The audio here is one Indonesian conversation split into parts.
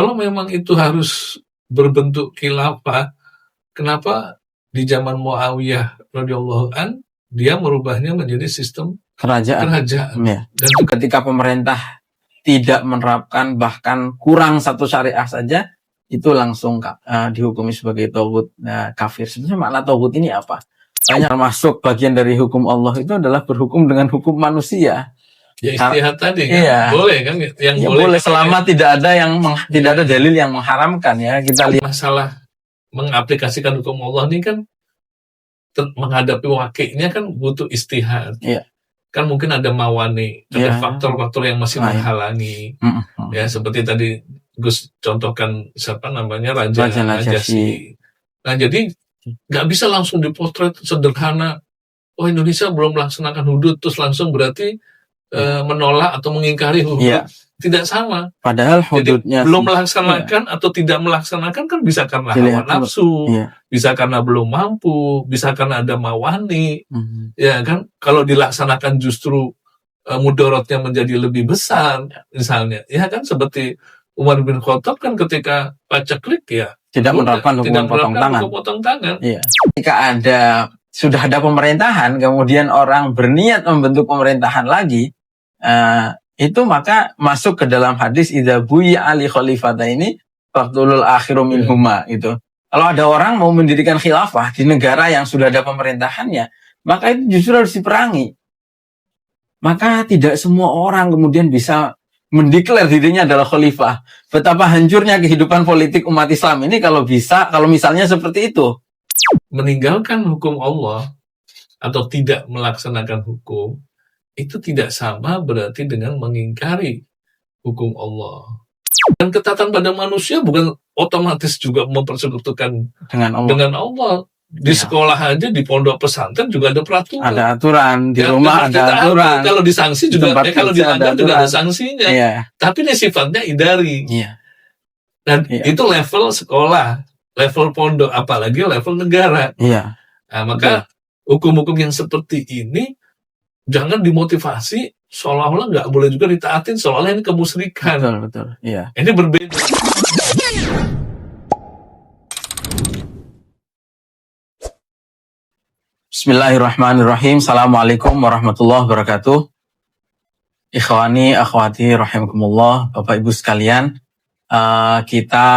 kalau memang itu harus berbentuk khilafah, kenapa di zaman Muawiyah radhiyallahu an dia merubahnya menjadi sistem kerajaan. Ya. Dan Ketika pemerintah tidak menerapkan bahkan kurang satu syariah saja, itu langsung dihukumi sebagai tauhid kafir. Sebenarnya makna tauhid ini apa? Banyak termasuk bagian dari hukum Allah itu adalah berhukum dengan hukum manusia. ya istihad tadi kan, Iya. boleh kan, yang Ya, boleh boleh selama tidak ada dalil yang mengharamkan ya. Kita lihat masalah mengaplikasikan hukum Allah ini kan menghadapi wakilnya kan butuh istihad. Iya. Kan mungkin ada mawani, ada Iya. faktor-faktor yang masih menghalangi. Ya seperti tadi Gus contohkan siapa namanya Raja Najasyi. Nah jadi nggak bisa langsung dipotret sederhana. Oh Indonesia belum melaksanakan hudud terus langsung berarti menolak atau mengingkari hudud. Iya. Tidak sama. Padahal hududnya belum melaksanakan atau tidak melaksanakan kan bisa karena hawa nafsu, bisa karena belum mampu, bisa karena ada mawani. Ya kan, kalau dilaksanakan justru mudaratnya menjadi lebih besar misalnya. Ya kan seperti Umar bin Khattab kan ketika paceklik ya tidak menerapkan hukuman potong tangan. Iya. Ketika sudah ada pemerintahan, kemudian orang berniat membentuk pemerintahan lagi, itu maka masuk ke dalam hadis idza buya ali khalifata ini faqtulul akhiru minhuma gitu. Kalau ada orang mau mendirikan khilafah di negara yang sudah ada pemerintahannya, maka itu justru harus diperangi. Maka tidak semua orang kemudian bisa mendeklar dirinya adalah khalifah. Betapa hancurnya kehidupan politik umat Islam ini kalau misalnya seperti itu. Meninggalkan hukum Allah atau tidak melaksanakan hukum itu tidak sama berarti dengan mengingkari hukum Allah. Dan ketatan pada manusia bukan otomatis juga mempersekutukan dengan Allah. Di sekolah aja, di pondok pesantren juga ada peraturan. Ada aturan, di rumah ada aturan. Kalau disanksi juga, kalau dilanggar juga ada sanksinya. Tapi ini sifatnya idari. Dan itu level sekolah, level pondok, apalagi level negara. Nah, maka hukum-hukum yang seperti ini jangan dimotivasi seolah-olah nggak boleh juga ditaatin, seolah-olah ini kemusyrikan. Betul. Iya. Ini berbeda. Bismillahirrahmanirrahim. Assalamualaikum warahmatullahi wabarakatuh. Ikhwani, akhwati, rahimakumullah, Bapak Ibu sekalian. Kita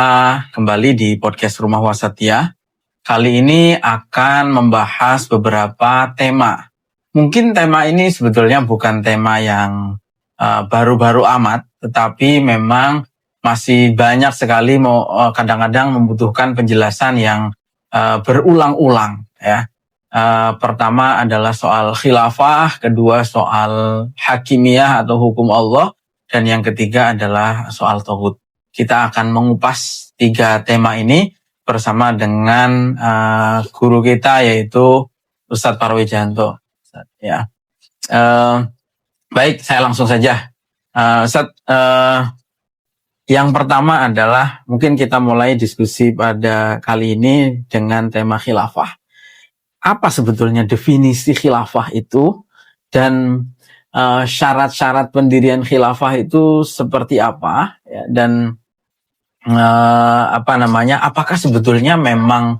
kembali di podcast Rumah Wasatiyah. Kali ini akan membahas beberapa tema. Mungkin tema ini sebetulnya bukan tema yang baru-baru amat, tetapi memang masih banyak sekali kadang-kadang membutuhkan penjelasan yang berulang-ulang ya. Pertama adalah soal khilafah, kedua soal hakimiyah atau hukum Allah, dan yang ketiga adalah soal tauhid. Kita akan mengupas 3 tema ini bersama dengan guru kita yaitu Ustadz Parwijanto. Ya, baik, saya langsung saja. Ustadz, yang pertama adalah mungkin kita mulai diskusi pada kali ini dengan tema khilafah. Apa sebetulnya definisi khilafah itu dan syarat-syarat pendirian khilafah itu seperti apa? Ya, dan apakah sebetulnya memang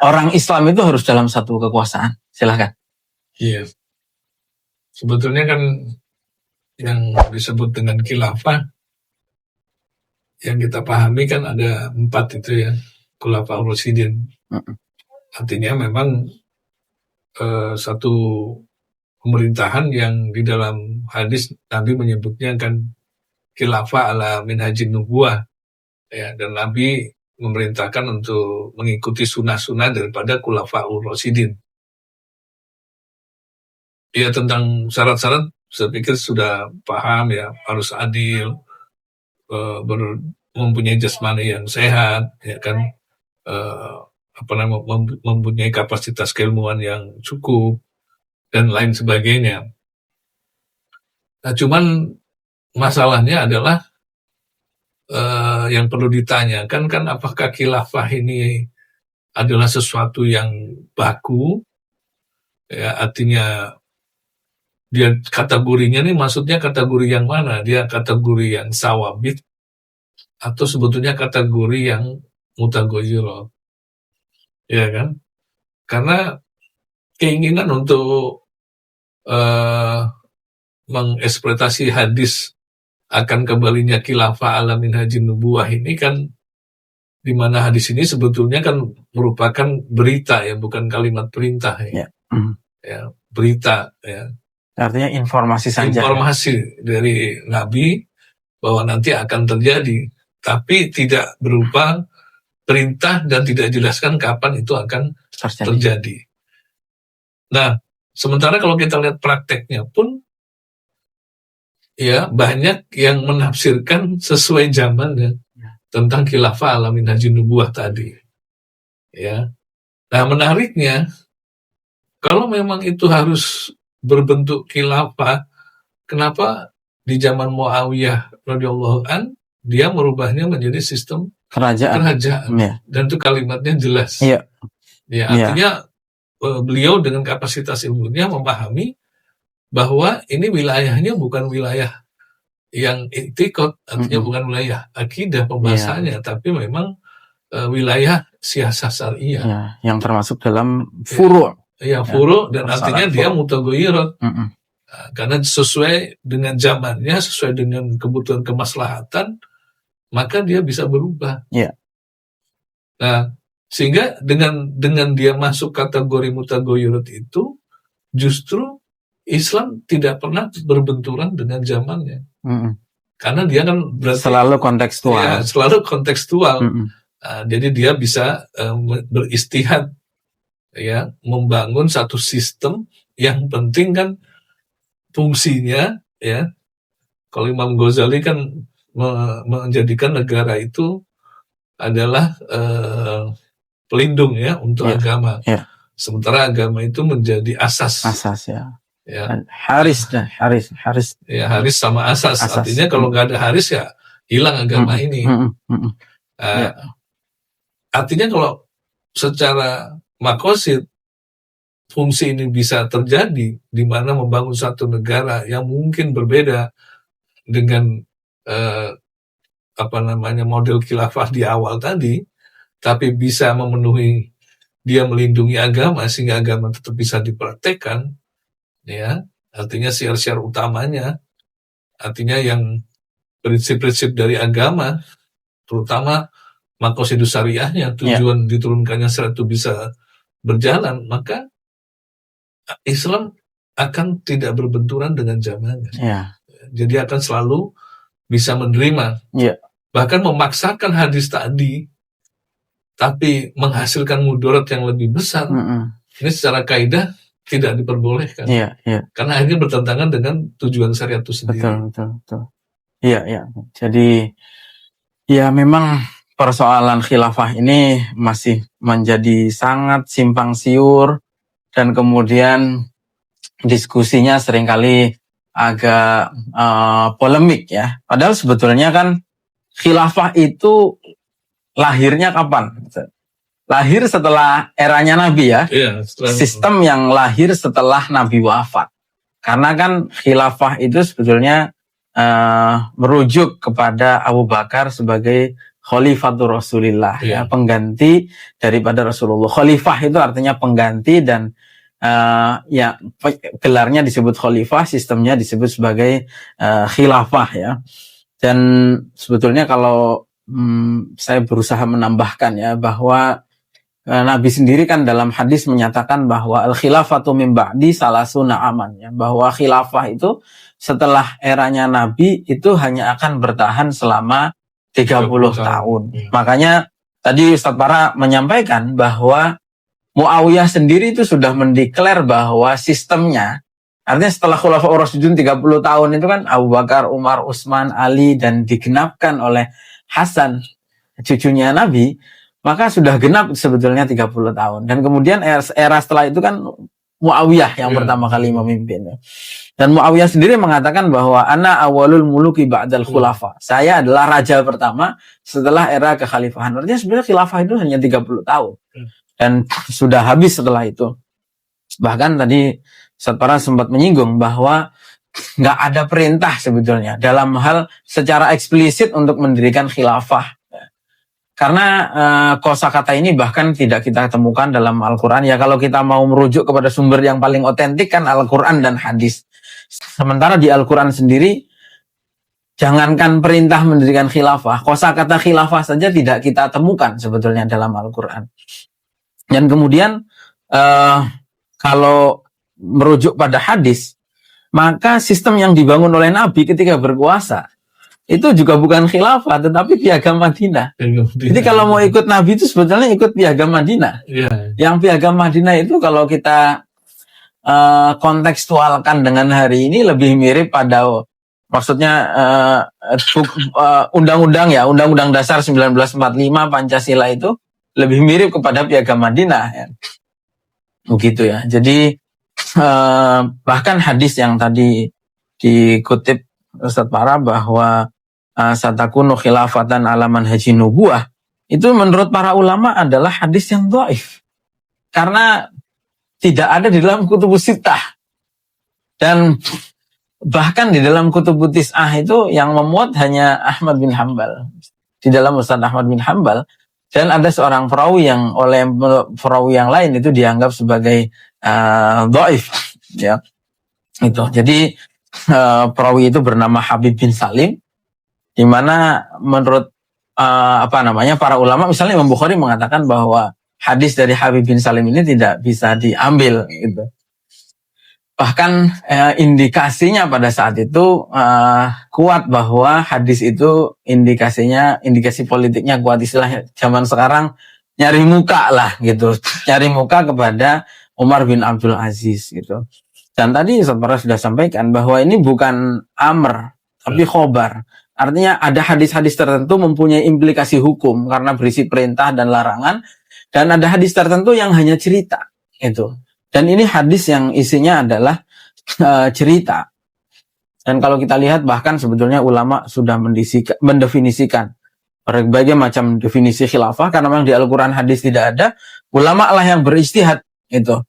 orang Islam itu harus dalam satu kekuasaan? Silakan. Iya, sebetulnya kan yang disebut dengan khilafah yang kita pahami kan ada 4 itu ya, khulafaur rasyidin. Artinya memang satu pemerintahan yang di dalam hadis Nabi menyebutnya kan khilafah ala minhajin nubuwah ya, dan Nabi memerintahkan untuk mengikuti sunnah-sunnah daripada khulafaur rasyidin. Ya, tentang syarat-syarat saya pikir sudah paham ya, harus adil, mempunyai jasmani yang sehat, ya kan, mempunyai kapasitas keilmuan yang cukup dan lain sebagainya. Nah, cuman masalahnya adalah yang perlu ditanyakan kan apakah khilafah ini adalah sesuatu yang baku, ya artinya dia kategorinya nih maksudnya kategori yang mana? Dia kategori yang sawabit atau sebetulnya kategori yang mutaghayyirah. Ya kan? Karena keinginan untuk mengeksploitasi hadis akan kembalinya khilafah ala minhajin nubuwah ini kan, di mana hadis ini sebetulnya kan merupakan berita ya, bukan kalimat perintah ya. Ya, berita ya. Artinya informasi saja. Informasi dari Nabi bahwa nanti akan terjadi, tapi tidak berupa perintah dan tidak dijelaskan kapan itu akan terjadi. Nah, sementara kalau kita lihat prakteknya pun, ya banyak yang menafsirkan sesuai zamannya tentang khilafah ala minhajin nubuwah tadi. Ya. Nah, menariknya, kalau memang itu harus berbentuk khilafah, kenapa di zaman Muawiyah radhiyallahu an dia merubahnya menjadi sistem kerajaan. Ya. Dan itu kalimatnya jelas. Ya. Ya, artinya beliau dengan kapasitas ilmunya memahami bahwa ini wilayahnya bukan wilayah yang i'tiqad, artinya bukan wilayah akidah pembahasannya, tapi memang wilayah siasah syariah. Ya, yang termasuk dalam furu'. Ya, furu', dan artinya dia mutaghayyirah. Karena sesuai dengan zamannya, sesuai dengan kebutuhan kemaslahatan, maka dia bisa berubah. Ya. Nah, sehingga dengan dia masuk kategori mutaghayyirah itu, justru Islam tidak pernah berbenturan dengan zamannya. Karena dia kan berarti selalu kontekstual. Ya, selalu kontekstual. Jadi dia bisa beristihad, ya, membangun satu sistem yang penting kan fungsinya, ya. Kalau Imam Ghazali kan menjadikan negara itu adalah pelindung ya untuk agama. Ya. Sementara agama itu menjadi asas. Asas ya. Ya. Haris. Ya, haris sama asas. Artinya kalau nggak ada haris ya hilang agama ini. Artinya kalau secara makosid fungsi ini bisa terjadi di mana membangun satu negara yang mungkin berbeda dengan model khilafah di awal tadi, tapi bisa memenuhi, dia melindungi agama sehingga agama tetap bisa dipraktekkan. Ya, artinya syiar-syiar utamanya, artinya yang prinsip-prinsip dari agama, terutama maqasidus syariahnya, tujuan diturunkannya syariat itu bisa berjalan, maka Islam akan tidak berbenturan dengan zamannya. Jadi akan selalu bisa menerima, bahkan memaksakan hadis tadi, tapi menghasilkan mudarat yang lebih besar. Ini secara kaidah tidak diperbolehkan. Karena akhirnya bertentangan dengan tujuan syariat itu sendiri. Betul. Iya. Jadi ya memang persoalan khilafah ini masih menjadi sangat simpang siur, dan kemudian diskusinya seringkali agak polemik ya. Padahal sebetulnya kan khilafah itu lahirnya kapan? Lahir setelah eranya Nabi ya. Sistem yang lahir setelah Nabi wafat. Karena kan khilafah itu sebetulnya merujuk kepada Abu Bakar sebagai Khalifatur Rasulillah, ya, pengganti daripada Rasulullah. Khalifah itu artinya pengganti, dan ya gelarnya disebut khalifah, sistemnya disebut sebagai khilafah ya. Dan sebetulnya kalau saya berusaha menambahkan ya, bahwa Nabi sendiri kan dalam hadis menyatakan bahwa al-khilafatu min ba'di salasuna aman, ya, bahwa khilafah itu setelah eranya Nabi itu hanya akan bertahan selama 30 tahun. Makanya tadi Ustaz Para menyampaikan bahwa Muawiyah sendiri itu sudah mendeklar bahwa sistemnya, artinya setelah Khulafaur Rasyidun 30 tahun itu kan Abu Bakar, Umar, Utsman, Ali, dan digenapkan oleh Hasan, cucunya Nabi, maka sudah genap sebetulnya 30 tahun. Dan kemudian era setelah itu kan Muawiyah yang pertama kali memimpin. Dan Muawiyah sendiri mengatakan bahwa ana awalul muluki ba'dal khulafa. Saya adalah raja pertama setelah era kekhalifahan. Artinya sebenarnya khilafah itu hanya 30 tahun. Dan sudah habis setelah itu. Bahkan tadi Ustaz Para sempat menyinggung bahwa nggak ada perintah sebetulnya dalam hal secara eksplisit untuk mendirikan khilafah. Karena kosakata ini bahkan tidak kita temukan dalam Al-Quran. Ya kalau kita mau merujuk kepada sumber yang paling otentik kan Al-Quran dan hadis. Sementara di Al-Quran sendiri, jangankan perintah mendirikan khilafah, kosakata khilafah saja tidak kita temukan sebetulnya dalam Al-Quran. Dan kemudian kalau merujuk pada hadis, maka sistem yang dibangun oleh Nabi ketika berkuasa itu juga bukan khilafah, tetapi piagam Madinah. Jadi kalau mau ikut Nabi itu sebetulnya ikut piagam Madinah. Yang piagam Madinah itu kalau kita kontekstualkan dengan hari ini lebih mirip pada, maksudnya undang-undang ya, Undang-Undang Dasar 1945 Pancasila itu lebih mirip kepada piagam Madinah. Ya. Begitu ya. Jadi bahkan hadis yang tadi dikutip Ustadz Para bahwa satakunu khilafatan ala manhaji nubuwah, itu menurut para ulama adalah hadis yang dhaif. Karena tidak ada di dalam kutubus sittah. Dan bahkan di dalam kutubus tis'ah itu yang memuat hanya Ahmad bin Hanbal. Di dalam Ustadz Ahmad bin Hanbal. Dan ada seorang perawi yang oleh perawi yang lain itu dianggap sebagai dhaif, ya. Itu. Jadi perawi itu bernama Habib bin Salim, di mana menurut para ulama, misalnya Imam Bukhari mengatakan bahwa hadis dari Habib bin Salim ini tidak bisa diambil, gitu. Bahkan indikasinya pada saat itu kuat bahwa hadis itu indikasi politiknya kuat, istilah zaman sekarang nyari muka lah gitu, nyari muka kepada Umar bin Abdul Aziz gitu. Dan tadi Ustaz sudah sampaikan bahwa ini bukan amr tapi khobar. Artinya ada hadis-hadis tertentu mempunyai implikasi hukum karena berisi perintah dan larangan, dan ada hadis tertentu yang hanya cerita gitu. Dan ini hadis yang isinya adalah cerita. Dan kalau kita lihat bahkan sebetulnya ulama sudah mendefinisikan berbagai macam definisi khilafah, karena memang di Al-Quran hadis tidak ada, ulama lah yang berijtihad itu.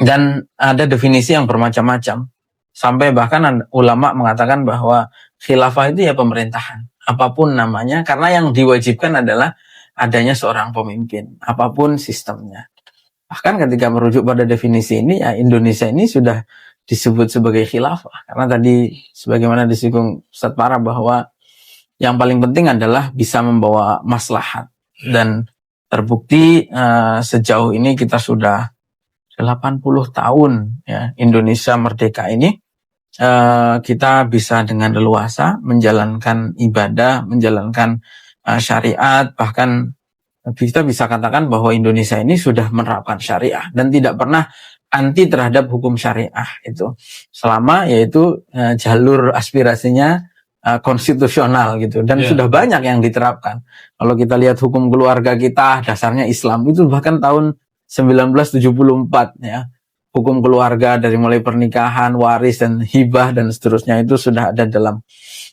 Dan ada definisi yang bermacam-macam. Sampai bahkan ulama mengatakan bahwa khilafah itu ya pemerintahan, apapun namanya, karena yang diwajibkan adalah adanya seorang pemimpin, apapun sistemnya. Bahkan ketika merujuk pada definisi ini, ya Indonesia ini sudah disebut sebagai khilafah. Karena tadi sebagaimana disinggung Ustadz Para bahwa yang paling penting adalah bisa membawa maslahat. Dan terbukti sejauh ini kita sudah 80 tahun ya Indonesia merdeka ini, kita bisa dengan leluasa menjalankan ibadah, menjalankan syariat, bahkan kita bisa katakan bahwa Indonesia ini sudah menerapkan syariah dan tidak pernah anti terhadap hukum syariah itu, selama yaitu jalur aspirasinya konstitusional gitu, dan sudah banyak yang diterapkan. Kalau kita lihat hukum keluarga kita dasarnya Islam, itu bahkan tahun 1974 ya, hukum keluarga dari mulai pernikahan, waris dan hibah dan seterusnya itu sudah ada dalam.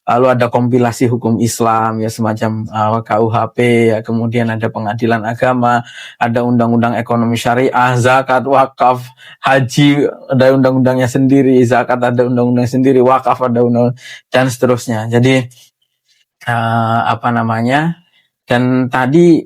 Lalu ada kompilasi hukum Islam ya, semacam KUHP ya, kemudian ada pengadilan agama, ada undang-undang ekonomi syariah, zakat, wakaf, haji ada undang-undangnya sendiri, zakat ada undang-undang sendiri, wakaf ada undang, dan seterusnya. Jadi dan tadi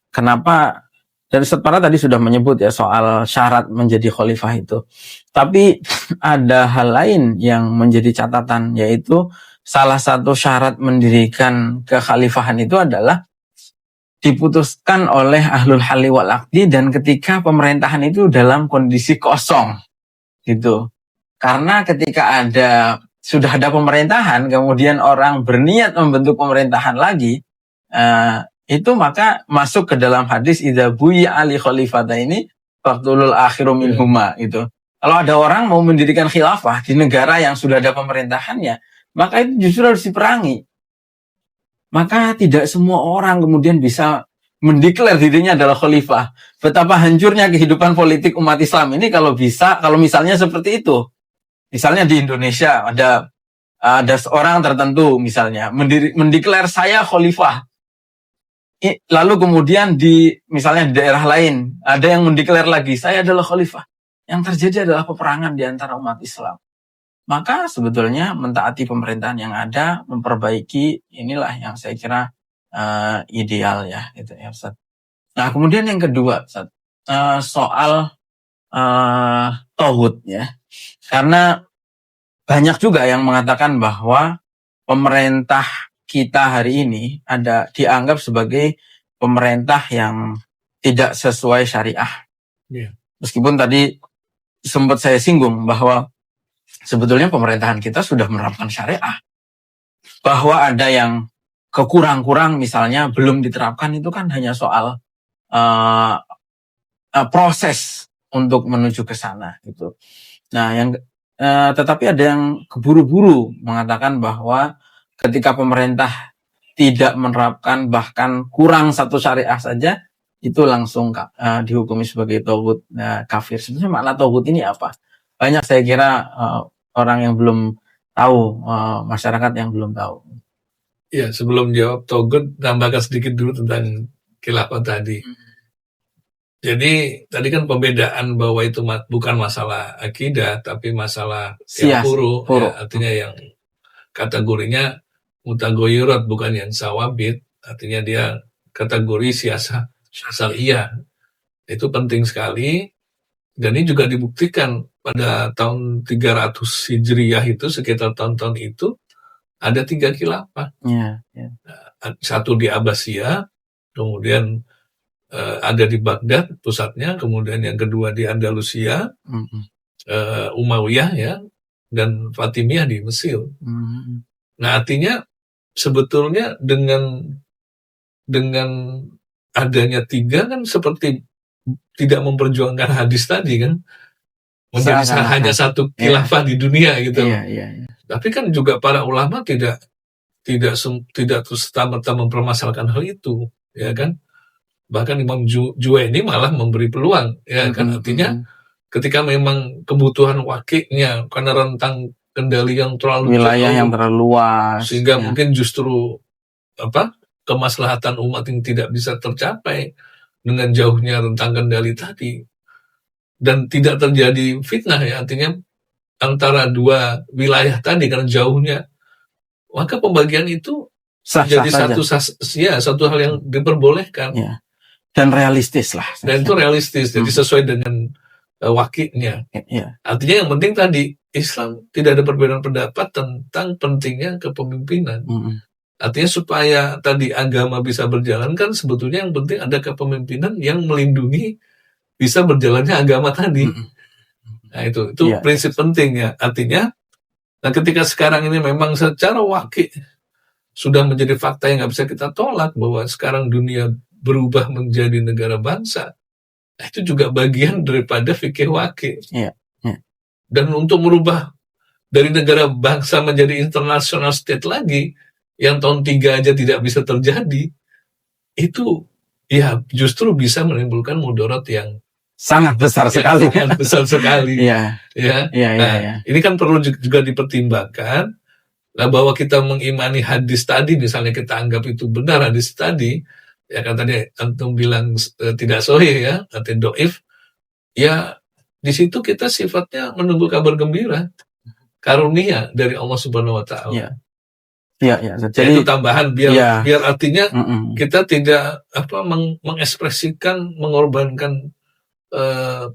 kenapa dari Ustadz Para tadi sudah menyebut ya soal syarat menjadi khalifah itu. Tapi ada hal lain yang menjadi catatan, yaitu salah satu syarat mendirikan kekhalifahan itu adalah diputuskan oleh ahlul halli wal aqdi dan ketika pemerintahan itu dalam kondisi kosong gitu. Karena ketika sudah ada pemerintahan, kemudian orang berniat membentuk pemerintahan lagi, itu maka masuk ke dalam hadis idza buya ali khalifata ini faqtulul akhiru minhuma gitu. Kalau ada orang mau mendirikan khilafah di negara yang sudah ada pemerintahannya, maka itu justru harus diperangi. Maka tidak semua orang kemudian bisa mendeklar dirinya adalah khalifah. Betapa hancurnya kehidupan politik umat Islam ini kalau misalnya seperti itu. Misalnya di Indonesia ada seorang tertentu misalnya mendeklar saya khalifah. Lalu kemudian misalnya di daerah lain ada yang mendeklar lagi saya adalah khalifah. yang terjadi adalah peperangan di antara umat Islam. Maka sebetulnya mentaati pemerintahan yang ada, memperbaiki, inilah yang saya kira ideal ya, gitu ya Ustaz. Nah kemudian yang kedua Ustaz, soal tauhid ya, karena banyak juga yang mengatakan bahwa pemerintah kita hari ini dianggap sebagai pemerintah yang tidak sesuai syariah. Yeah. Meskipun tadi sempat saya singgung bahwa sebetulnya pemerintahan kita sudah menerapkan syariah. Bahwa ada yang kekurang-kurang misalnya belum diterapkan, itu kan hanya soal proses untuk menuju ke sana gitu. Nah, tetapi ada yang keburu-buru mengatakan bahwa ketika pemerintah tidak menerapkan bahkan kurang satu syariah saja, itu langsung dihukumi sebagai tauhid kafir. Sebenarnya makna tauhid ini apa? Banyak saya kira orang yang belum tahu, masyarakat yang belum tahu. Ya, sebelum jawab tauhid, tambahkan sedikit dulu tentang khilafah tadi. Jadi tadi kan pembedaan bahwa itu bukan masalah akidah, tapi masalah yang huru. Ya, artinya yang kategorinya mutagoyirat, bukan yang sawabit. Artinya dia kategori syariah. Itu penting sekali. Dan ini juga dibuktikan pada tahun 300 Hijriyah itu, sekitar tahun-tahun itu, ada 3 khilafah. Satu di Abbasiyah, kemudian ada di Baghdad pusatnya, kemudian yang kedua di Andalusia, Umayyah ya, dan Fatimiyah di Mesir. Nah artinya sebetulnya dengan adanya 3 kan seperti tidak memperjuangkan hadis tadi kan, menjadi hanya satu khilafah di dunia gitu. Tapi kan juga para ulama tidak serta-merta mempermasalahkan hal itu, ya kan? Bahkan Imam Juwaini malah memberi peluang, ya kan? Artinya ketika memang kebutuhan wakilnya karena rentang kendali yang terlalu wilayah yang terlalu luas, sehingga mungkin justru kemaslahatan umat yang tidak bisa tercapai dengan jauhnya rentang kendali tadi, dan tidak terjadi fitnah ya, artinya antara 2 wilayah tadi karena jauhnya, maka pembagian itu jadi satu hal yang diperbolehkan. Dan realistis lah. Dan itu realistis, jadi sesuai dengan wakilnya. Artinya yang penting tadi, Islam tidak ada perbedaan pendapat tentang pentingnya kepemimpinan. Artinya supaya tadi agama bisa berjalan kan sebetulnya yang penting ada kepemimpinan yang melindungi bisa berjalannya agama tadi. Nah itu prinsip penting ya. Artinya, nah ketika sekarang ini memang secara wakil sudah menjadi fakta yang nggak bisa kita tolak bahwa sekarang dunia berubah menjadi negara bangsa, nah, itu juga bagian daripada fikih wakil. Dan untuk merubah dari negara bangsa menjadi international state lagi, yang tahun 3 aja tidak bisa terjadi, itu ya justru bisa menimbulkan mudarat yang sangat besar sekali. Sangat besar sekali. Ini kan perlu juga dipertimbangkan. Nah, bahwa kita mengimani hadis tadi, misalnya kita anggap itu benar hadis tadi, ya kan tadi antum bilang tidak sahih ya, atau doif, ya di situ kita sifatnya menunggu kabar gembira, karunia dari Allah Subhanahu Wa Taala. Jadi itu tambahan biar artinya kita tidak mengekspresikan, mengorbankan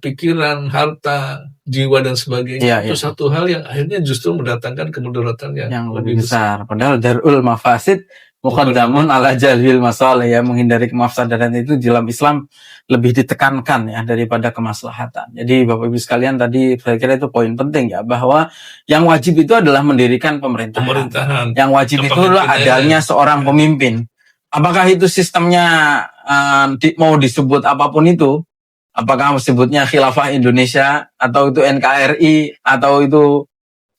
pikiran, harta, jiwa dan sebagainya. Itu satu hal yang akhirnya justru mendatangkan kemudaratan yang lebih besar. Padahal darul mafasid muqaddamun ala jalbil masalih, ya, menghindari kemafsadatan itu dalam Islam lebih ditekankan ya daripada kemaslahatan. Jadi Bapak Ibu sekalian, tadi saya kira itu poin penting ya, bahwa yang wajib itu adalah mendirikan pemerintahan. Yang wajib itu adalah adanya seorang pemimpin. Apakah itu sistemnya mau disebut apapun itu, apakah disebutnya Khilafah Indonesia atau itu NKRI atau itu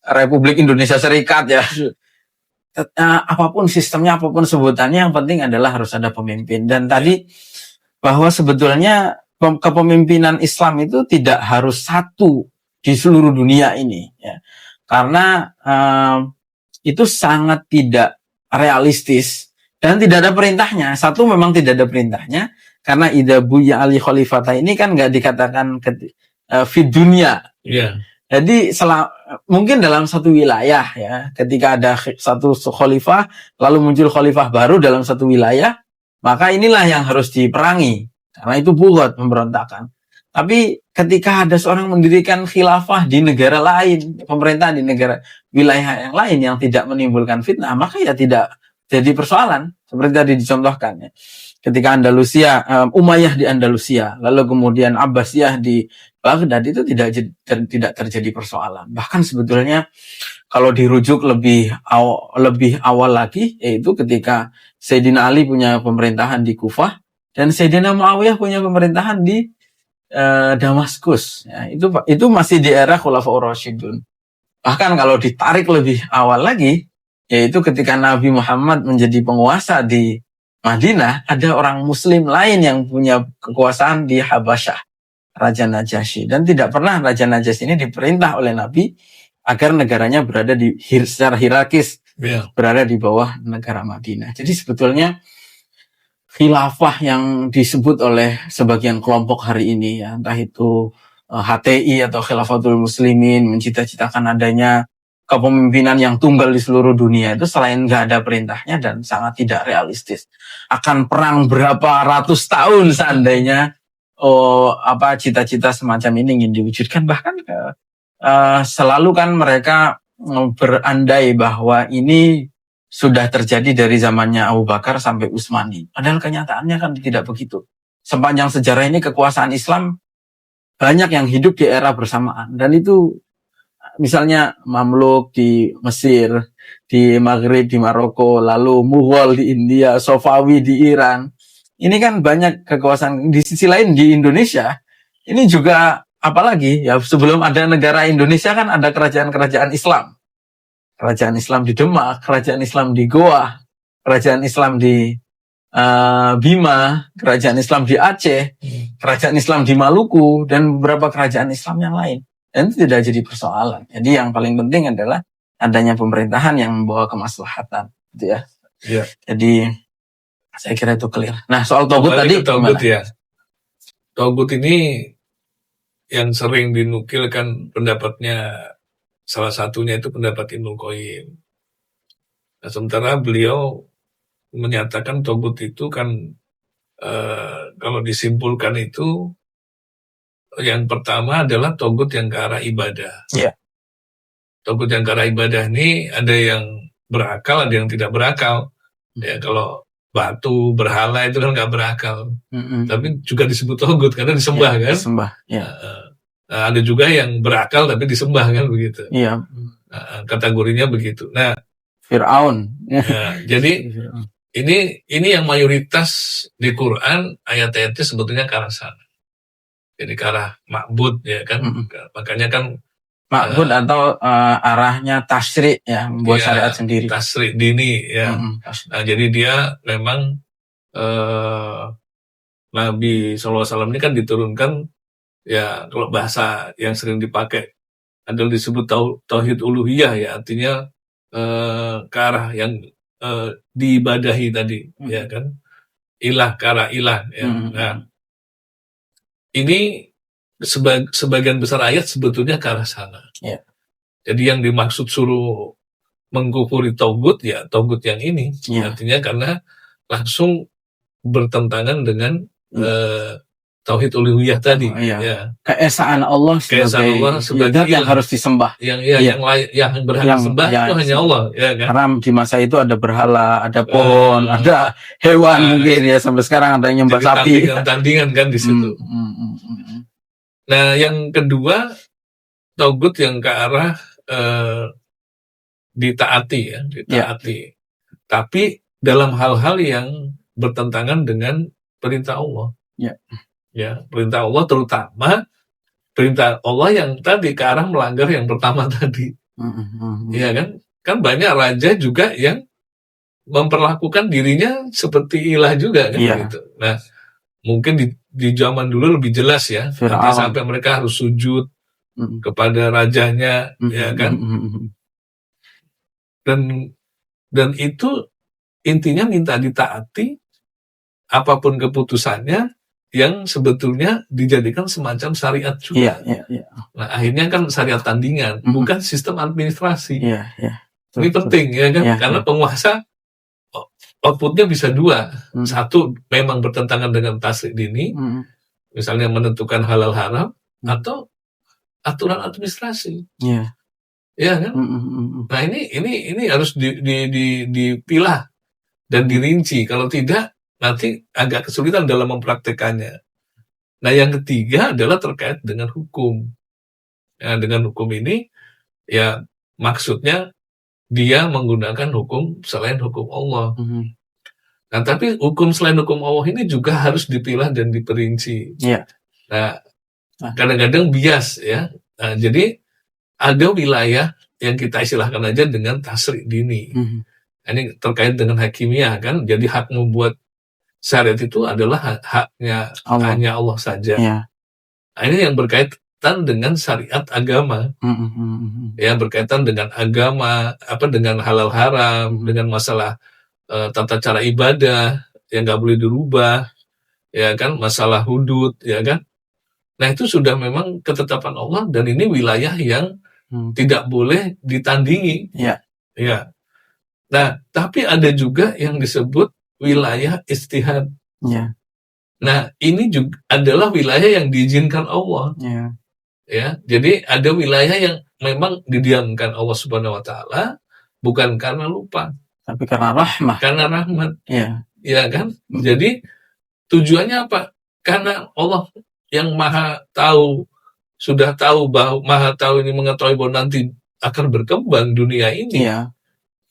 Republik Indonesia Serikat ya, apapun sistemnya, apapun sebutannya, yang penting adalah harus ada pemimpin. Dan tadi bahwa sebetulnya kepemimpinan Islam itu tidak harus satu di seluruh dunia ini ya, karena itu sangat tidak realistis dan tidak ada perintahnya. Satu, memang tidak ada perintahnya, karena idza buya ali khalifata ini kan nggak dikatakan fid dunya. Iya. Jadi mungkin dalam satu wilayah ya, ketika ada satu khalifah lalu muncul khalifah baru dalam satu wilayah, maka inilah yang harus diperangi karena itu bughat, pemberontakan. Tapi ketika ada seorang mendirikan khilafah di negara lain, pemerintahan di negara wilayah yang lain yang tidak menimbulkan fitnah, maka ya tidak jadi persoalan seperti tadi dicontohkan ya. Ketika Andalusia, Umayyah di Andalusia, lalu kemudian Abbasiyah di Baghdad, itu tidak terjadi persoalan. Bahkan sebetulnya kalau dirujuk lebih awal lagi, yaitu ketika Sayyidina Ali punya pemerintahan di Kufah dan Sayyidina Muawiyah punya pemerintahan di Damaskus. Ya, itu masih di era Khulafaur Rasyidun. Bahkan kalau ditarik lebih awal lagi, yaitu ketika Nabi Muhammad menjadi penguasa di Madinah, ada orang Muslim lain yang punya kekuasaan di Habasyah, Raja Najasyi. Dan tidak pernah Raja Najasyi ini diperintah oleh Nabi agar negaranya berada secara hierarkis, berada di bawah negara Madinah. Jadi sebetulnya khilafah yang disebut oleh sebagian kelompok hari ini, ya, entah itu HTI atau Khilafatul Muslimin, mencita-citakan adanya kepemimpinan yang tunggal di seluruh dunia, itu selain nggak ada perintahnya dan sangat tidak realistis. Akan perang berapa ratus tahun seandainya cita-cita semacam ini ingin diwujudkan. Bahkan selalu kan mereka berandai bahwa ini sudah terjadi dari zamannya Abu Bakar sampai Utsmani. Padahal kenyataannya kan tidak begitu. Sepanjang sejarah ini kekuasaan Islam banyak yang hidup di era bersamaan. Dan itu misalnya Mamluk di Mesir, di Maghrib, di Maroko, lalu Mughal di India, Safawi di Iran. Ini kan banyak kekuasaan. Di sisi lain di Indonesia, ini juga apalagi ya, sebelum ada negara Indonesia kan ada kerajaan-kerajaan Islam. Kerajaan Islam di Demak, kerajaan Islam di Goa, kerajaan Islam di Bima, kerajaan Islam di Aceh, kerajaan Islam di Maluku, dan beberapa kerajaan Islam yang lain. Dan itu tidak jadi persoalan. Jadi yang paling penting adalah adanya pemerintahan yang membawa kemaslahatan, gitu ya. Iya. Jadi saya kira itu clear. Nah, soal Togut tadi, Togut ya. Togut ini yang sering dinukilkan pendapatnya, salah satunya itu pendapat Ibnu Qayyim. Nah, sementara beliau menyatakan Togut itu kan kalau disimpulkan itu yang pertama adalah Togut yang ke arah ibadah. Yeah. Togut yang ke arah ibadah ini ada yang berakal, ada yang tidak berakal. Ya, kalau batu, berhala itu kan nggak berakal. Tapi juga disebut Togut karena disembah kan. Disembah. Yeah. Ada juga yang berakal tapi disembah kan begitu. Iya. Kategorinya begitu. Nah, Fir'aun. Jadi ini yang mayoritas di Quran ayat-ayatnya sebetulnya ke arah sana. Jadi ke arah ma'bud ya kan. Makanya kan ma'bud atau arahnya tasyri' ya, membuat syariat sendiri. Tasyri' dini ya. Nah, jadi dia memang Nabi SAW ini kan diturunkan ya, kalau bahasa yang sering dipakai adalah disebut tauhid uluhiyah ya, artinya ke arah yang diibadahi tadi ya kan, ilah ke arah ilah ya. Nah, ini sebagian besar ayat sebetulnya ke arah sana. Jadi yang dimaksud suruh mengkufuri Togut ya Togut yang ini, artinya karena langsung bertentangan dengan tauhid uluhiyah tadi, ya. Keesaan Allah sebagai yang harus disembah. Yang berhak disembah itu hanya Allah, ya kan? Karena di masa itu ada berhala, ada pohon, ada hewan mungkin ya, sampai sekarang ada yang nyembah sapi. Tandingan kan di situ. Nah, yang kedua Togut yang ke arah ditaati ya, ditaati. Tapi dalam hal-hal yang bertentangan dengan perintah Allah. Ya, perintah Allah, terutama perintah Allah yang tadi ke arah melanggar yang pertama tadi. Iya kan? Kan banyak raja juga yang memperlakukan dirinya seperti ilah juga kan gitu. Nah, mungkin di zaman dulu lebih jelas ya, sampai mereka harus sujud kepada rajanya, ya kan? Dan itu intinya minta ditaati, apapun keputusannya yang sebetulnya dijadikan semacam syariat juga. Nah, akhirnya kan syariat tandingan, bukan sistem administrasi. Ini penting ya kan, karena penguasa outputnya bisa dua. Satu, memang bertentangan dengan tasrik dini, misalnya menentukan halal haram, atau aturan administrasi. Ya kan? Nah, ini harus dipilah dan dirinci. Kalau tidak, nanti agak kesulitan dalam mempraktekannya. Nah, yang ketiga adalah terkait dengan hukum. Ya, dengan hukum ini, ya maksudnya dia menggunakan hukum selain hukum Allah. Nah, tapi hukum selain hukum Allah ini juga harus dipilah dan diperinci. Nah, kadang-kadang bias ya. Nah, jadi ada wilayah yang kita istilahkan aja dengan tasrik dini. Ini terkait dengan hakimiyah kan. Jadi hak membuat syariat itu adalah haknya hanya Allah saja. Nah, ini yang berkaitan dengan syariat agama. Ya, berkaitan dengan agama, dengan halal haram, dengan masalah tata cara ibadah yang nggak boleh dirubah, ya kan, masalah hudud, ya kan. Nah, itu sudah memang ketetapan Allah dan ini wilayah yang tidak boleh ditandingi. Ya. Nah, tapi ada juga yang disebut wilayah ijtihad. Nah, ini juga adalah wilayah yang diizinkan Allah. Ya, jadi ada wilayah yang memang didiamkan Allah Subhanahu wa taala bukan karena lupa, tapi karena rahmat. Karena rahmat. Ya kan? Jadi tujuannya apa? Karena Allah yang Maha Tahu, sudah tahu bahwa Maha Tahu ini mengetahui bahwa nanti akan berkembang dunia ini.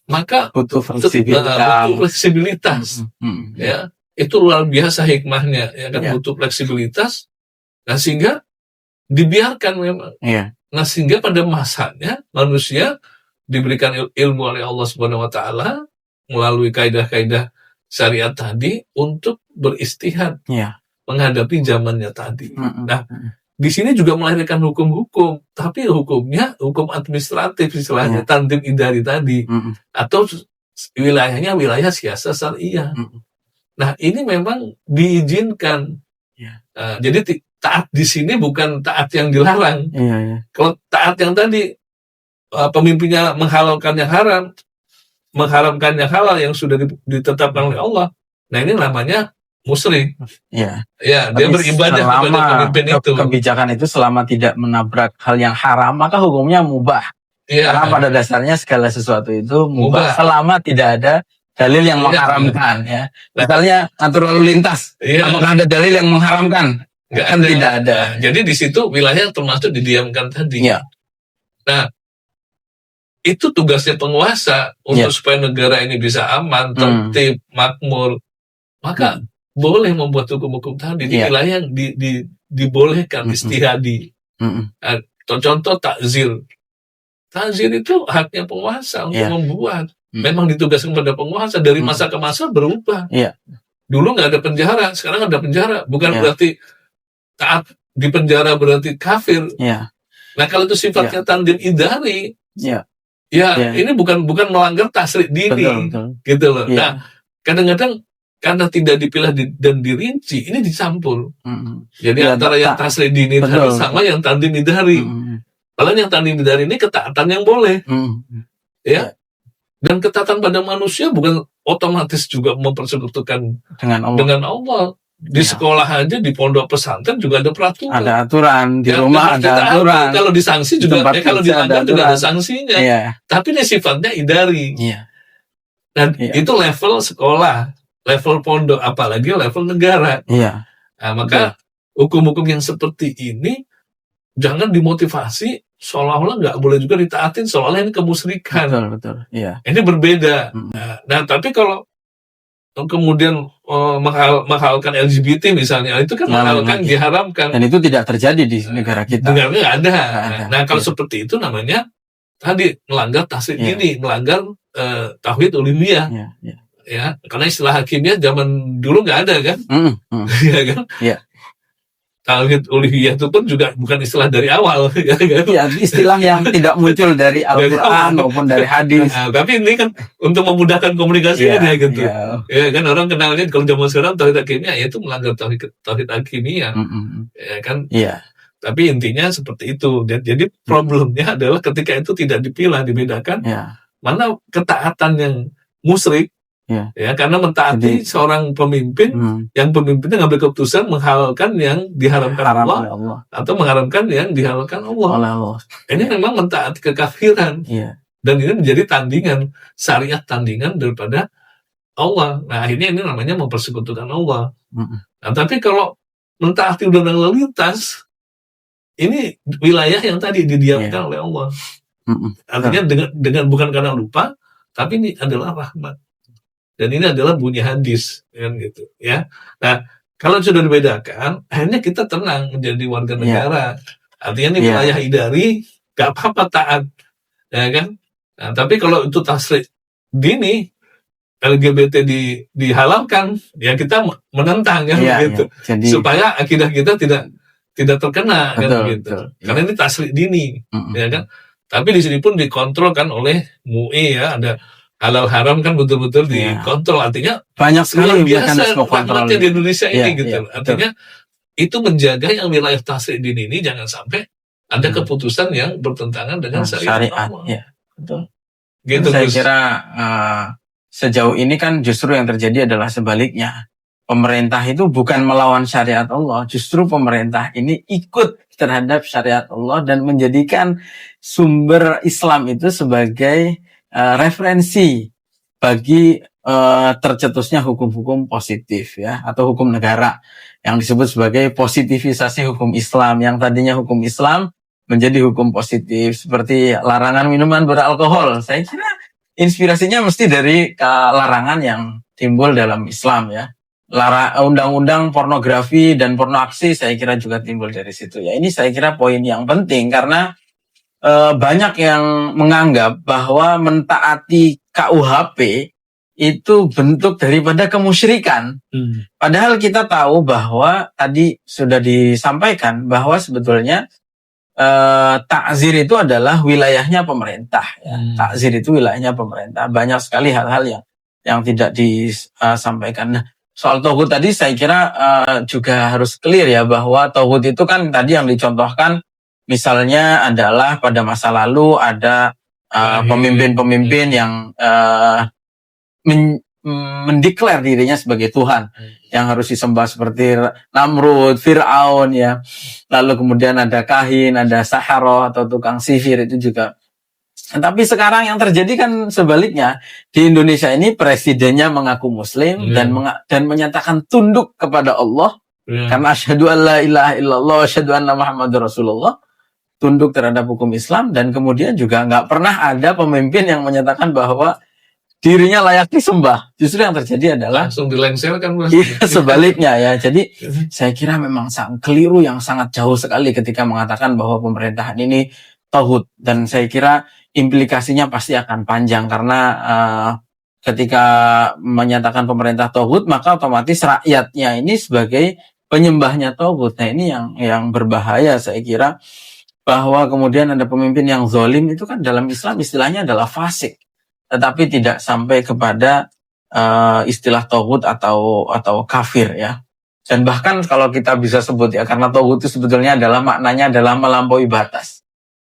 Maka butuh fleksibilitas. Ya, itu luar biasa hikmahnya, ya kan, butuh fleksibilitas. Nah, sehingga dibiarkan memang. Nah, sehingga pada masanya manusia diberikan ilmu oleh Allah Subhanahu wa taala melalui kaidah-kaidah syariat tadi untuk beristihad menghadapi zamannya tadi. Nah, di sini juga melahirkan hukum-hukum, tapi hukumnya hukum administratif istilahnya, tanzim idari tadi, atau wilayahnya wilayah siasa syariah. Nah, ini memang diizinkan. Jadi taat di sini bukan taat yang dilarang. Kalau taat yang tadi pemimpinnya menghalalkan yang haram, mengharamkan yang halal yang sudah ditetapkan oleh Allah. Nah, ini namanya musyrik. Ya, dia beribadah kepada pemimpin itu. Kebijakan itu selama tidak menabrak hal yang haram, maka hukumnya mubah. Karena pada dasarnya segala sesuatu itu mubah selama tidak ada dalil yang mengharamkan. Misalnya atur lalu lintas, apakah ada dalil yang mengharamkan? Tidak ada. Jadi di situ wilayah termasuk didiamkan tadi. Nah, itu tugasnya penguasa untuk supaya negara ini bisa aman, tertib, makmur. Maka boleh membuat hukum-hukum tadi di wilayah yang dibolehkan istihadi. Contoh takzir. Takzir itu haknya penguasa untuk membuat. Memang ditugaskan pada penguasa, dari masa ke masa berubah. Dulu nggak ada penjara, sekarang ada penjara. Bukan berarti taat di penjara berarti kafir. Nah, kalau itu sifatnya tanzim idari, ini bukan melanggar tasrik dini, gitu loh. Nah, kadang-kadang karena tidak dipilah dan dirinci, ini dicampur. Jadi antara yang tasrik dini sama yang tanzim idari. Kalau yang tanzim idari ini ketaatan yang boleh, dan ketaatan pada manusia bukan otomatis juga mempersekutukan dengan Allah. Di sekolah aja, di pondok pesantren juga ada peraturan. Ada aturan, di rumah ada aturan. Kalau disanksi juga, kalau dilanggar juga ada sanksinya. Tapi ini sifatnya idari. Dan itu level sekolah, level pondok, apalagi level negara. Nah, maka hukum-hukum yang seperti ini jangan dimotivasi seolah-olah nggak boleh juga ditaatin, seolah-olah ini kemusyrikan. Betul. Ini berbeda. Nah, tapi kalau kemudian menghalalkan LGBT misalnya, itu kan menghalalkan, diharamkan. Dan itu tidak terjadi di negara kita. Negaranya nggak ada. Nah, kalau seperti itu namanya tadi melanggar tasrik ini, melanggar tauhid uluhiyah. Karena istilah hakimiyah zaman dulu nggak ada kan. tauhid uluhiyah itu pun juga bukan istilah dari awal, ya kan? Ya, istilah yang tidak muncul dari Al-Quran maupun dari hadis. Nah, tapi ini kan untuk memudahkan komunikasi ya gitu. Ya kan orang kenalnya kalau zaman sekarang tauhid hakimiyah ya itu melanggar tauhid hakimiyah, ya kan? Iya. Tapi intinya seperti itu. Jadi problemnya adalah ketika itu tidak dipilah, dibedakan mana ketaatan yang musyrik. Ya, karena mentaati seorang pemimpin yang pemimpinnya ngambil keputusan menghalalkan yang diharamkan Allah atau mengharamkan yang dihalalkan Allah. Ini memang mentaati kekafiran. Dan ini menjadi tandingan, syariat tandingan daripada Allah. Nah, akhirnya ini namanya mempersekutukan Allah. Nah, tapi kalau mentaati undang-undang lalu lintas, ini wilayah yang tadi didiamkan oleh Allah. Artinya dengan bukan karena lupa, tapi ini adalah rahmat. Dan ini adalah bunyi hadis, kan gitu, ya. Nah, kalau sudah dibedakan, akhirnya kita tenang menjadi warga negara. Artinya ini wilayah idari, gak apa-apa taat, ya kan. Nah, tapi kalau itu tasrik dini, LGBT dihalalkan, ya kita menentang, kan gitu. Jadi, supaya akidah kita tidak terkena, kan gitu. Karena ini tasrik dini, ya kan. Tapi di sini pun dikontrol kan oleh MUI, ya, ada halal haram kan betul-betul dikontrol. Artinya banyak sekali mekanisme kontrolnya di Indonesia ini gitu. Artinya itu menjaga yang wilayah tasrik dini ini jangan sampai ada keputusan yang bertentangan dengan syariat. Betul. Gitu, saya kira sejauh ini kan justru yang terjadi adalah sebaliknya. Pemerintah itu bukan melawan syariat Allah, justru pemerintah ini ikut terhadap syariat Allah dan menjadikan sumber Islam itu sebagai referensi bagi tercetusnya hukum-hukum positif, ya, atau hukum negara yang disebut sebagai positivisasi hukum Islam, yang tadinya hukum Islam menjadi hukum positif seperti larangan minuman beralkohol. Saya kira inspirasinya mesti dari larangan yang timbul dalam Islam, ya. Undang-undang pornografi dan pornoaksi saya kira juga timbul dari situ, ya. Ini saya kira poin yang penting karena banyak yang menganggap bahwa mentaati KUHP itu bentuk daripada kemusyrikan. Padahal kita tahu bahwa tadi sudah disampaikan bahwa sebetulnya takzir itu adalah wilayahnya pemerintah. Ya. Takzir itu wilayahnya pemerintah. Banyak sekali hal-hal yang tidak disampaikan. Nah, soal tauhid tadi saya kira juga harus clear, ya, bahwa tauhid itu kan tadi yang dicontohkan misalnya adalah pada masa lalu ada pemimpin-pemimpin yang mendeklar dirinya sebagai Tuhan yang harus disembah seperti Namrud, Fir'aun, ya. Lalu kemudian ada kahin, ada saharo atau tukang sihir itu juga. Tapi sekarang yang terjadi kan sebaliknya. Di Indonesia ini presidennya mengaku Muslim dan menyatakan tunduk kepada Allah karena asyhadu an la ilaha illallah wa asyhadu anna Muhammadar Rasulullah. Tunduk terhadap hukum Islam dan kemudian juga nggak pernah ada pemimpin yang menyatakan bahwa dirinya layak disembah. Justru yang terjadi adalah langsung dilengserkan. Iya, sebaliknya, ya. Jadi saya kira memang sangat keliru yang sangat jauh sekali ketika mengatakan bahwa pemerintahan ini tauhid, dan saya kira implikasinya pasti akan panjang karena ketika menyatakan pemerintah tauhid maka otomatis rakyatnya ini sebagai penyembahnya tauhid. Nah, ini yang berbahaya saya kira. Bahwa kemudian ada pemimpin yang zalim itu kan dalam Islam istilahnya adalah fasik, tetapi tidak sampai kepada istilah tauhid atau kafir, ya. Dan bahkan kalau kita bisa sebut, ya, karena tauhid itu sebetulnya maknanya adalah melampaui batas.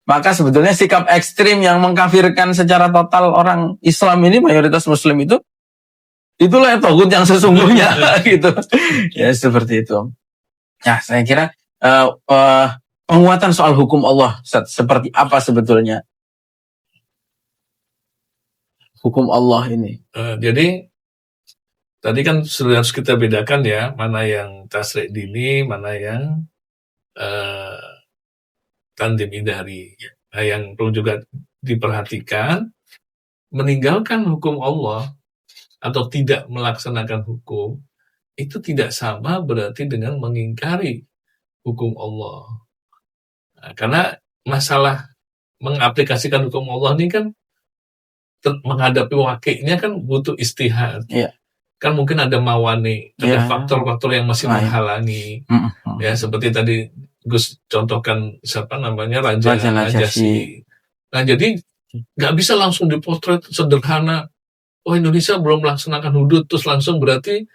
Maka sebetulnya sikap ekstrim yang mengkafirkan secara total orang Islam ini, mayoritas Muslim itulah tauhid yang sesungguhnya, gitu. Ya, seperti itu. Nah, saya kira penguatan soal hukum Allah seperti apa sebetulnya hukum Allah ini? Jadi tadi kan sudah harus kita bedakan, ya, mana yang tasrik dini, mana yang tandim idari. Nah, yang perlu juga diperhatikan, meninggalkan hukum Allah atau tidak melaksanakan hukum itu tidak sama berarti dengan mengingkari hukum Allah. Nah, karena masalah mengaplikasikan hukum Allah ini kan menghadapi wakilnya kan butuh istihad. Iya. kan mungkin ada mawani, ada faktor-faktor yang masih menghalangi. Ya, seperti tadi Gus contohkan siapa namanya Raja Najasyi. Nah, jadi nggak bisa langsung dipotret sederhana. Oh, Indonesia belum melaksanakan hudud terus langsung berarti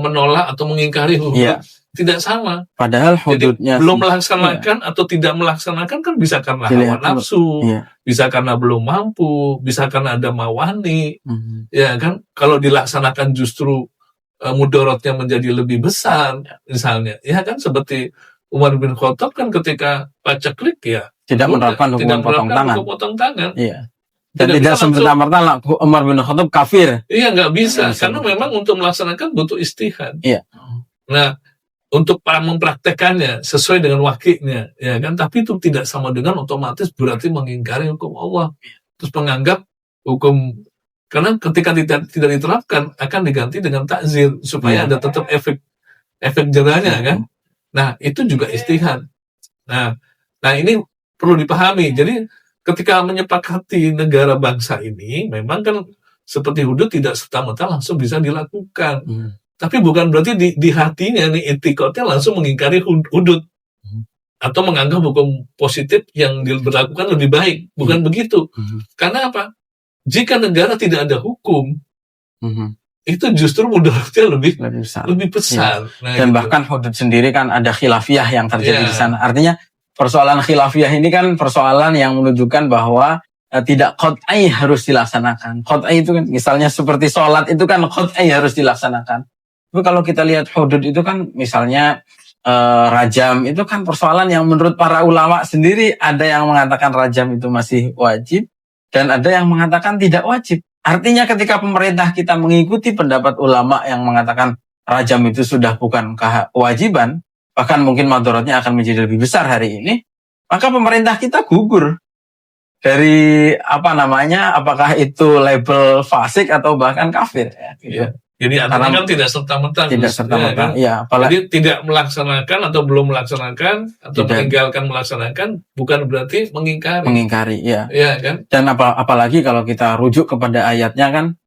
menolak atau mengingkari hudud. Tidak sama. Padahal hududnya belum melaksanakan atau tidak melaksanakan kan bisa karena hawa nafsu, bisa karena belum mampu, bisa karena ada mawani. Ya kan, kalau dilaksanakan justru mudorotnya menjadi lebih besar misalnya. Ya kan, seperti Umar bin Khattab kan ketika paceklik tidak menerapkan hukuman potong tangan. Iya. Dan tidak semerta-merta Umar bin Khattab kafir. Iya, nggak bisa karena memang untuk melaksanakan butuh istihad. Iya. Nah, untuk mempraktekannya sesuai dengan wakilnya, ya kan? Tapi itu tidak sama dengan otomatis berarti mengingkari hukum Allah. Terus menganggap hukum, karena ketika tidak diterapkan akan diganti dengan takzir supaya ada tetap efek jerahnya kan. Nah, itu juga istihad. Nah ini perlu dipahami. Jadi ketika menyepakati negara bangsa ini, memang kan seperti hudud tidak serta-merta langsung bisa dilakukan. Tapi bukan berarti di hatinya nih etikotnya langsung mengingkari hudud atau menganggap hukum positif yang diberlakukan lebih baik. Bukan begitu. Karena apa? Jika negara tidak ada hukum, itu justru mudaratnya lebih besar. Nah, dan gitu. Bahkan hudud sendiri kan ada khilafiyah yang terjadi di sana. Artinya persoalan khilafiyah ini kan persoalan yang menunjukkan bahwa tidak qat'i harus dilaksanakan. Qat'i itu kan misalnya seperti sholat itu kan qat'i harus dilaksanakan. Tapi kalau kita lihat hudud itu kan misalnya rajam itu kan persoalan yang menurut para ulama sendiri ada yang mengatakan rajam itu masih wajib dan ada yang mengatakan tidak wajib. Artinya ketika pemerintah kita mengikuti pendapat ulama yang mengatakan rajam itu sudah bukan kewajiban, bahkan mungkin madaratnya akan menjadi lebih besar hari ini, maka pemerintah kita gugur dari apakah itu label fasik atau bahkan kafir ya, gitu. Jadi artinya kan tidak serta-merta. Jadi tidak melaksanakan atau belum melaksanakan atau meninggalkan melaksanakan bukan berarti mengingkari. Ya kan? Dan apalagi kalau kita rujuk kepada ayatnya kan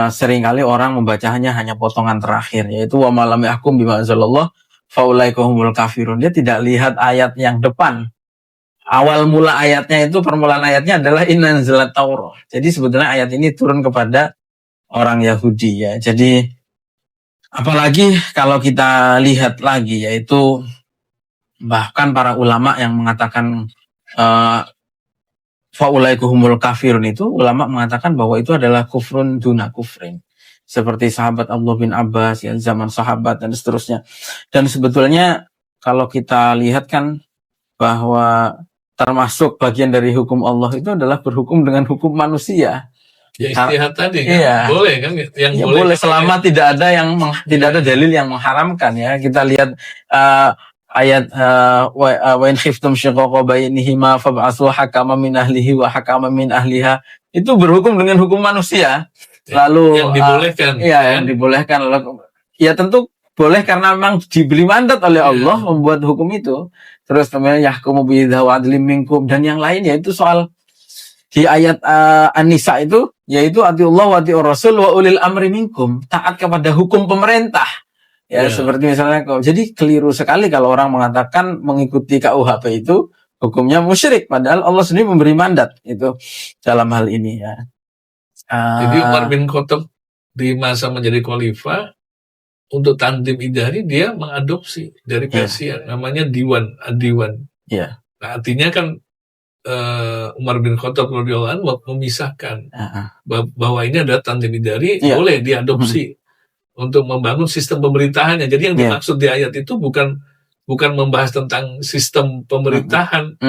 seringkali orang membacanya hanya potongan terakhir, yaitu wa ma lam yahkum bima anzalallah faulaika humul kafirun. Dia tidak lihat ayat yang depan. Awal mula ayatnya itu, permulaan ayatnya adalah inna anzalat Taurat. Jadi sebetulnya ayat ini turun kepada orang Yahudi ya. Jadi apalagi kalau kita lihat lagi, yaitu bahkan para ulama yang mengatakan faulaiku humul kafirun, itu ulama mengatakan bahwa itu adalah kufrun duna kufrin. Seperti sahabat Abdullah bin Abbas ya, zaman sahabat dan seterusnya. Dan sebetulnya kalau kita lihat kan bahwa termasuk bagian dari hukum Allah itu adalah berhukum dengan hukum manusia. Ya istihad tadi kan boleh kan, yang boleh selama tidak ada dalil yang mengharamkan ya. Kita lihat ayat wa in khiftum shiqaqa bainihima fab'atsu hakaman min ahlihi wa hakaman min ahliha, itu berhukum dengan hukum manusia. Lalu yang dibolehkan yang dibolehkan, ya tentu boleh karena memang diberi mandat oleh Allah membuat hukum itu. Terus namanya yahkumu bi adlin minkum, dan yang lain yaitu soal di ayat An-Nisa itu, yaitu atiullah wa atiur rasul wa ulil amri minkum, taat kepada hukum pemerintah. Ya, seperti misalnya, jadi keliru sekali kalau orang mengatakan mengikuti KUHP itu hukumnya musyrik, padahal Allah sendiri memberi mandat itu dalam hal ini ya. Jadi Umar bin Khattab di masa menjadi khalifah untuk tanzim idari dia mengadopsi dari Persia, namanya diwan. Nah, artinya kan Umar bin Khattab radhiyallahu anhu memisahkan bahwa ini adalah tanzim idari, boleh diadopsi untuk membangun sistem pemerintahannya. Jadi yang dimaksud di ayat itu bukan membahas tentang sistem pemerintahan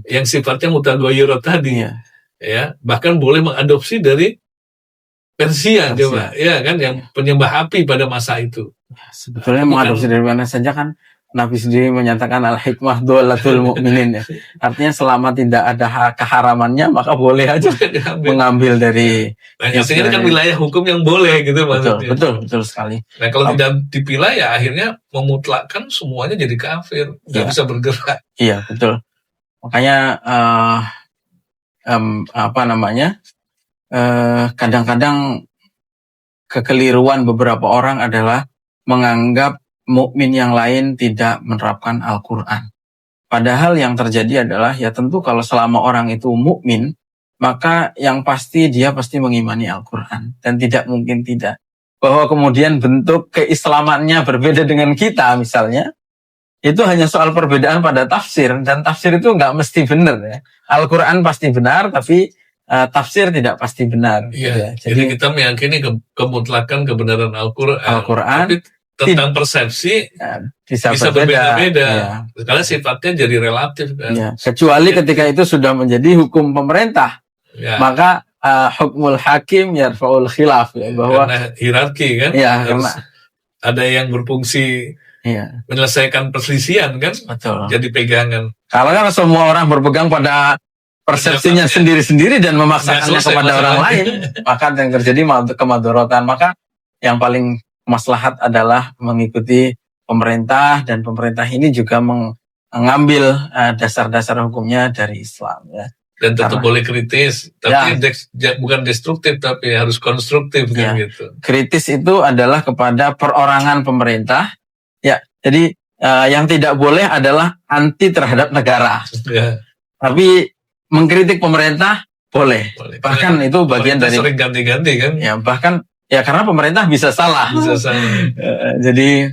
yang sifatnya mutaghayyir tadi. Ya, bahkan boleh mengadopsi dari Persia. Coba, ya kan, yang penyembah api pada masa itu. Sebetulnya mengadopsi dari mana saja kan Nabi sendiri menyatakan al-hikmah dhalatul mu'minin ya. Artinya selama tidak ada keharamannya maka boleh aja mengambil dari. Nah, ini kan wilayah hukum yang boleh gitu maksudnya. Betul sekali. Nah, kalau tidak dipilah ya akhirnya memutlakkan semuanya jadi kafir, nggak bisa bergerak. Iya, betul. Makanya kadang-kadang kekeliruan beberapa orang adalah menganggap mukmin yang lain tidak menerapkan Al-Quran. Padahal yang terjadi adalah ya tentu kalau selama orang itu mukmin, maka yang pasti dia pasti mengimani Al-Quran. Dan tidak mungkin tidak. Bahwa kemudian bentuk keislamannya berbeda dengan kita misalnya, itu hanya soal perbedaan pada tafsir. Dan tafsir itu nggak mesti benar ya. Al-Quran pasti benar, tapi tafsir tidak pasti benar. Iya, gitu ya. Jadi kita meyakini kemutlakan kebenaran Al-Quran. Tapi tentang persepsi bisa berbeda-beda. Ya. Karena sifatnya jadi relatif kan. Ya. Kecuali ketika itu sudah menjadi hukum pemerintah, maka hukmul hakim yarfa'ul khilaf ya, bahwa karena hierarki kan. Ya, karena ada yang berfungsi menyelesaikan perselisihan kan. Betul. Jadi pegangan. Kalau kan semua orang berpegang pada persepsinya sendiri-sendiri dan memaksakannya kepada orang lain, maka yang terjadi kemadharatan. Maka yang paling maslahat adalah mengikuti pemerintah, dan pemerintah ini juga mengambil dasar-dasar hukumnya dari Islam ya. Dan tentu boleh kritis, tapi bukan destruktif, tapi harus konstruktif kan gitu. Kritis itu adalah kepada perorangan pemerintah ya. Jadi yang tidak boleh adalah anti terhadap negara. Tapi mengkritik pemerintah boleh. Bahkan itu bagian dari sering ganti-ganti kan. Ya, bahkan ya karena pemerintah bisa salah. Jadi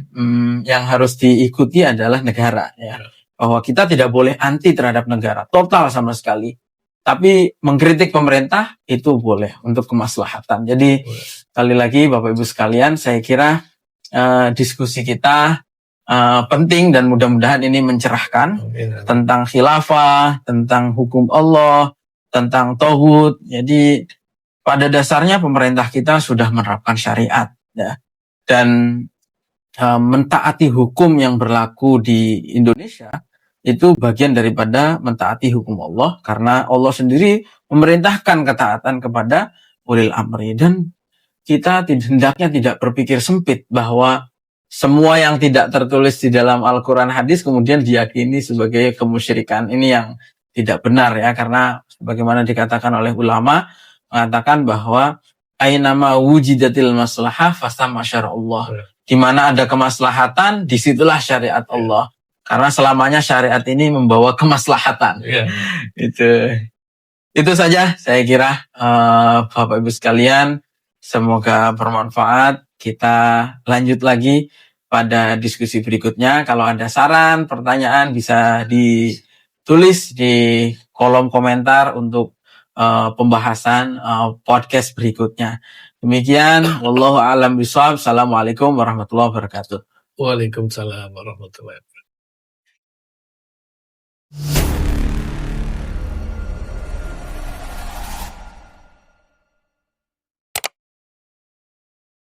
yang harus diikuti adalah negara ya. Bahwa kita tidak boleh anti terhadap negara total sama sekali. Tapi mengkritik pemerintah itu boleh untuk kemaslahatan. Jadi sekali lagi Bapak Ibu sekalian, saya kira diskusi kita penting dan mudah-mudahan ini mencerahkan tentang khilafah, tentang hukum Allah, tentang tauhid. Jadi pada dasarnya pemerintah kita sudah menerapkan syariat ya, dan mentaati hukum yang berlaku di Indonesia itu bagian daripada mentaati hukum Allah, karena Allah sendiri memerintahkan ketaatan kepada ulil amri. Dan kita hendaknya tidak berpikir sempit bahwa semua yang tidak tertulis di dalam Al-Quran hadis kemudian diyakini sebagai kemusyrikan. Ini yang tidak benar ya, karena sebagaimana dikatakan oleh ulama, mengatakan bahwa ainama wujidatil maslahah fasama syara'ullah. Di mana ada kemaslahatan, disitulah syariat Allah. Karena selamanya syariat ini membawa kemaslahatan. Itu saja saya kira Bapak Ibu sekalian, semoga bermanfaat. Kita lanjut lagi pada diskusi berikutnya. Kalau ada saran, pertanyaan bisa ditulis di kolom komentar untuk pembahasan podcast berikutnya. Demikian, wallahu a'lam bishawab. Assalamualaikum warahmatullahi wabarakatuh. Waalaikumsalam warahmatullahi wabarakatuh.